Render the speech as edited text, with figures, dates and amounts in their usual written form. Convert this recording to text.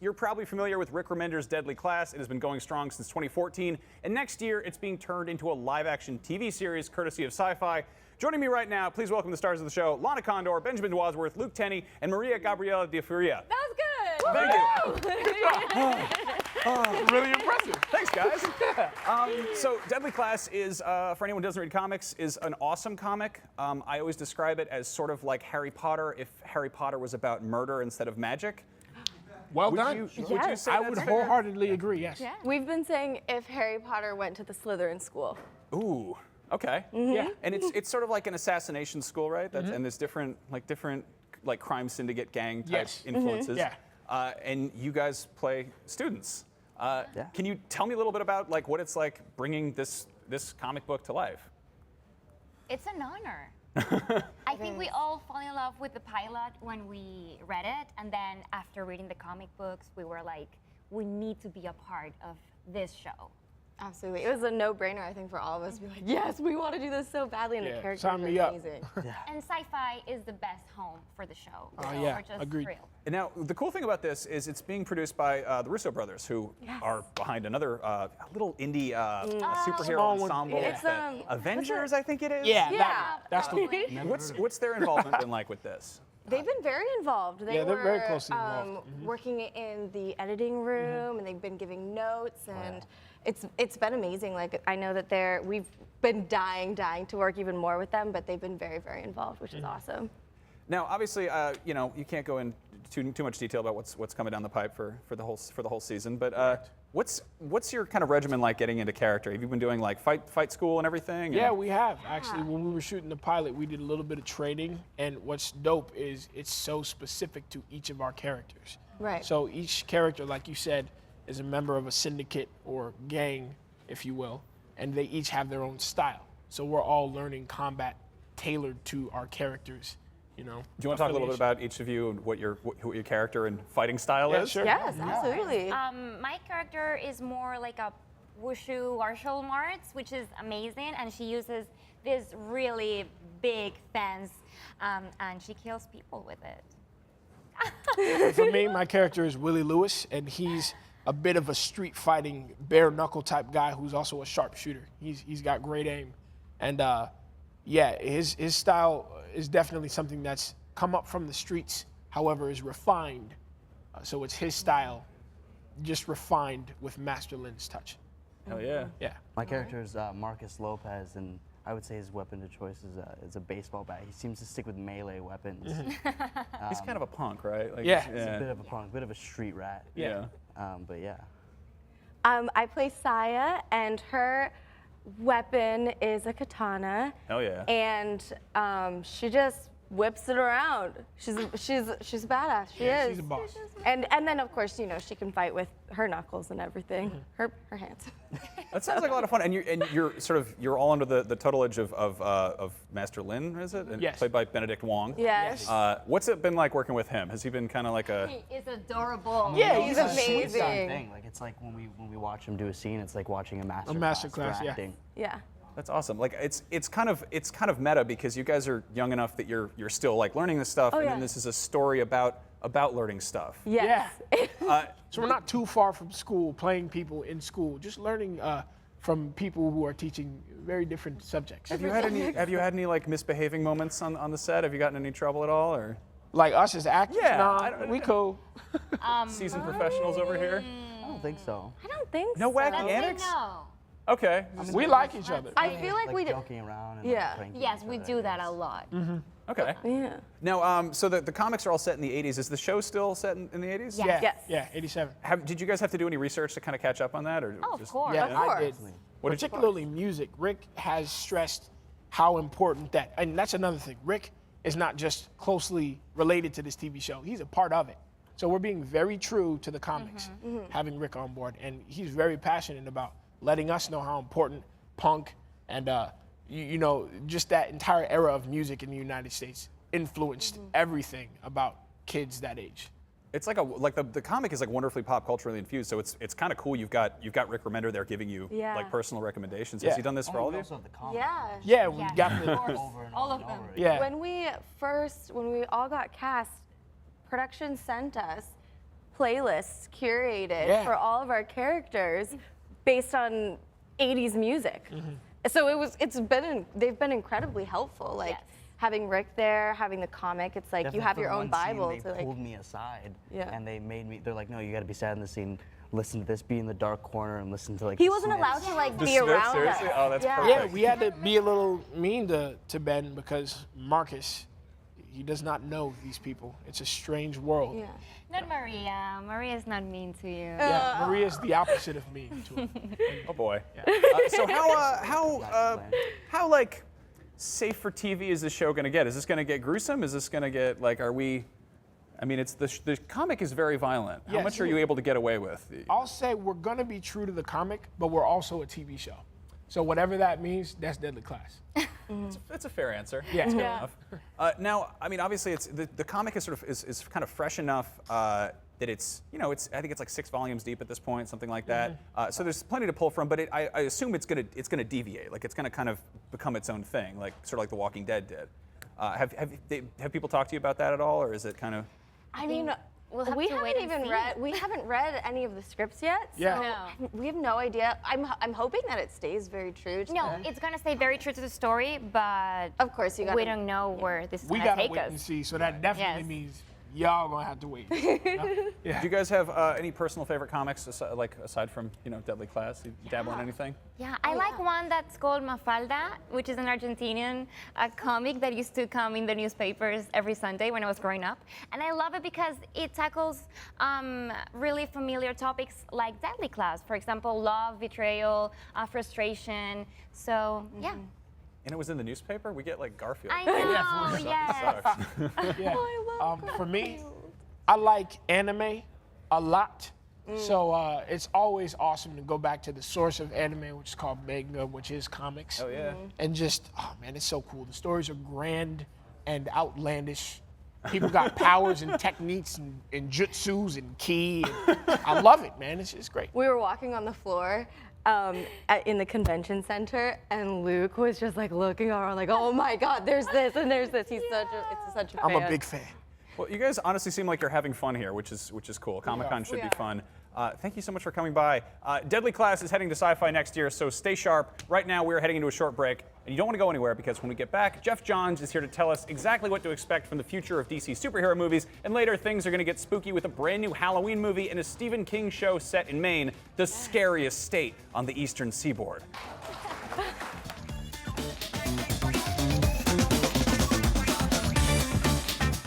You're probably familiar with Rick Remender's Deadly Class. It has been going strong since 2014, and next year it's being turned into a live-action TV series courtesy of Sci-Fi. Joining me right now, please welcome the stars of the show, Lana Condor, Benjamin Wadsworth, Luke Tenney, and Maria Gabriela de Furia. That was good. Thank you. Really impressive. Thanks, guys. So Deadly Class is, for anyone who doesn't read comics, is an awesome comic. I always describe it as sort of like Harry Potter if Harry Potter was about murder instead of magic. Well Would done. you Yes. say I that's would fair? wholeheartedly agree, yes. Yeah. We've been saying if Harry Potter went to the Slytherin school. Ooh, okay. Yeah. And it's sort of like an assassination school, right? That's, and there's different crime syndicate gang type Yes. influences. Yeah. And you guys play students. Yeah. Can you tell me a little bit about like what it's like bringing this comic book to life? It's an honor. I think we all fell in love with the pilot when we read it, and then after reading the comic books, we were like, we need to be a part of this show. Absolutely. It was a no-brainer, I think, for all of us to be like, yes, we want to do this so badly, and the Yeah, characters sign are me up. amazing. And Syfy is the best home for the show. Oh, So yeah, we're just agreed. thrilled. And now, the cool thing about this is it's being produced by the Russo brothers, who are behind another little indie superhero Small one. ensemble. It's, that Avengers, I think it is. Yeah, Yeah. that's the Absolutely. What's their involvement been like with this? They've been very involved. They Yeah, they're were very closely involved. working in the editing room, and they've been giving notes, and it's been amazing. Like, I know that we've been dying to work even more with them, but they've been very, very involved, which is awesome. Now, obviously, you can't go into too much detail about what's coming down the pipe for the whole season. But what's your kind of regimen like getting into character? Have you been doing like fight school and everything? Yeah, we have. Actually, when we were shooting the pilot, we did a little bit of training. And what's dope is it's so specific to each of our characters. Right. So each character, like you said, is a member of a syndicate or gang, if you will. And they each have their own style. So we're all learning combat tailored to our characters, you know. Do you want to talk a little bit about each of you and what your character and fighting style is? Sure. Yes, absolutely. My character is more like a wushu martial arts, which is amazing, and she uses this really big fence, and she kills people with it. For me, my character is Willie Lewis, and he's a bit of a street fighting, bare knuckle type guy who's also a sharpshooter. He's got great aim, and yeah, his style is definitely something that's come up from the streets. However, is refined, so it's his style, just refined with Master Lin's touch. Hell yeah. Yeah. My character is Marcus Lopez, and I would say his weapon of choice is a baseball bat. He seems to stick with melee weapons. He's kind of a punk, right? Like, Yeah. He's a bit of a punk, bit of a street rat. Yeah. But yeah. I play Saya, and her weapon is a katana. Hell yeah. And she just whips it around. She's a badass. She is. She's a boss. And then of course, you know, she can fight with her knuckles and everything. Her hands. That sounds like a lot of fun. And you're all under the tutelage of Master Lin, is it? And Yes. Played by Benedict Wong. Yes. What's it been like working with him? Has he been kind of like a? He is adorable. Yeah, He's It's a sweet amazing. sound thing. Like it's like when we watch him do a scene, it's like watching a master class, for yeah. acting. Yeah. That's awesome. Like it's kind of meta because you guys are young enough that you're still like learning this stuff, and yeah. then this is a story about learning stuff. Yes. So we're not too far from school, playing people in school, just learning from people who are teaching very different subjects. Have you had any like misbehaving moments on the set? Have you gotten in any trouble at all, or Like us as actors? Yeah, Nah, I don't- we cool. seasoned professionals over here? I don't think so. I don't think No so. wacky Let's say antics? no. Okay. We like each other. I feel like we do. joking around and Yeah. like, pranking Yes, each we other, do I that a guess. lot. Okay. Yeah. Now, so the comics are all set in the 80s. Is the show still set in the 80s? Yeah. Yeah, Yes. yeah, 87. Did you guys have to do any research to kind of catch up on that, or Oh, of just? course. Yeah, Of I course. did. What did you- Particularly music. Rick has stressed how important that, and that's another thing. Rick is not just closely related to this TV show. He's a part of it. So we're being very true to the comics, having Rick on board, and he's very passionate about letting us know how important punk and you know, just that entire era of music in the United States influenced everything about kids that age. It's like the comic is like wonderfully pop culturally infused, so it's kind of cool. You've got Rick Remender there giving you Yeah. like personal recommendations. Yeah. Has he done this for all of We you? also have the comic. Yeah. Yeah, we Yes, got of the course. Over and All over of and them. over. yeah. When we all got cast, production sent us playlists curated Yeah. for all of our characters based on 80s music. So they've been incredibly helpful. Like Yes. having Rick there, having the comic, it's like you Definitely have for your the own one scene, Bible they to like. pulled me aside, Yeah. and they're like, no, you got to be sad in the scene. Listen to this, be in the dark corner, and listen to like. He the wasn't Smiths. allowed to like The be Smiths, around seriously? us. Oh, that's yeah. perfect. Yeah, we had to be a little mean to Ben because Marcus, he does not know these people. It's a strange world. Yeah. Not Maria. Maria is not mean to you. Yeah, Maria's the opposite of mean to him. Oh boy. Yeah. So how like safe for TV is this show going to get? Is this going to get gruesome? Is this going to get like? Are we? I mean, it's the comic is very violent. How Yes. much are you able to get away with? I'll say we're gonna be true to the comic, but we're also a TV show. So whatever that means, that's Deadly Class. That's a fair answer. Yeah. That's fair Yeah. enough. Now, I mean, obviously, it's the comic is sort of is kind of fresh enough that it's I think it's like 6 volumes deep at this point, something like that. So there's plenty to pull from, but I assume it's gonna deviate, like it's gonna kind of become its own thing, like sort of like The Walking Dead did. Have people talked to you about that at all, or is it kind of? I mean, we'll have we to wait haven't and even see. we haven't read any of the scripts yet. So Yeah. we have no idea. I'm hoping that it stays very true to No, it's gonna stay very true to the story, but Of course, you got. we don't know where this is We gonna gotta take wait and us. see. So that definitely Yes. means y'all gonna have to wait. Yeah. Do you guys have any personal favorite comics aside from Deadly Class? You dabble in anything? Yeah, I like one that's called Mafalda, which is an Argentinian comic that used to come in the newspapers every Sunday when I was growing up. And I love it because it tackles really familiar topics like Deadly Class. For example, love, betrayal, frustration. So, yeah. And it was in the newspaper? We get like Garfield. I know, yes. Sucks. Yeah. Oh, For me, I like anime a lot. So it's always awesome to go back to the source of anime, which is called manga, which is comics. Oh yeah. And just, oh man, it's so cool. The stories are grand and outlandish. People got powers and techniques and jutsus and ki. And I love it, man. It's great. We were walking on the floor in the convention center, and Luke was just like looking around, like, "Oh my God, there's this and there's this." He's such a fan. I'm a big fan. Well, you guys honestly seem like you're having fun here, which is cool. Comic-Con should be fun. Thank you so much for coming by. Deadly Class is heading to Sci-Fi next year, so stay sharp. Right now, we're heading into a short break, and you don't want to go anywhere because when we get back, Jeff Johns is here to tell us exactly what to expect from the future of DC superhero movies, and later things are going to get spooky with a brand new Halloween movie and a Stephen King show set in Maine, the scariest state on the eastern seaboard.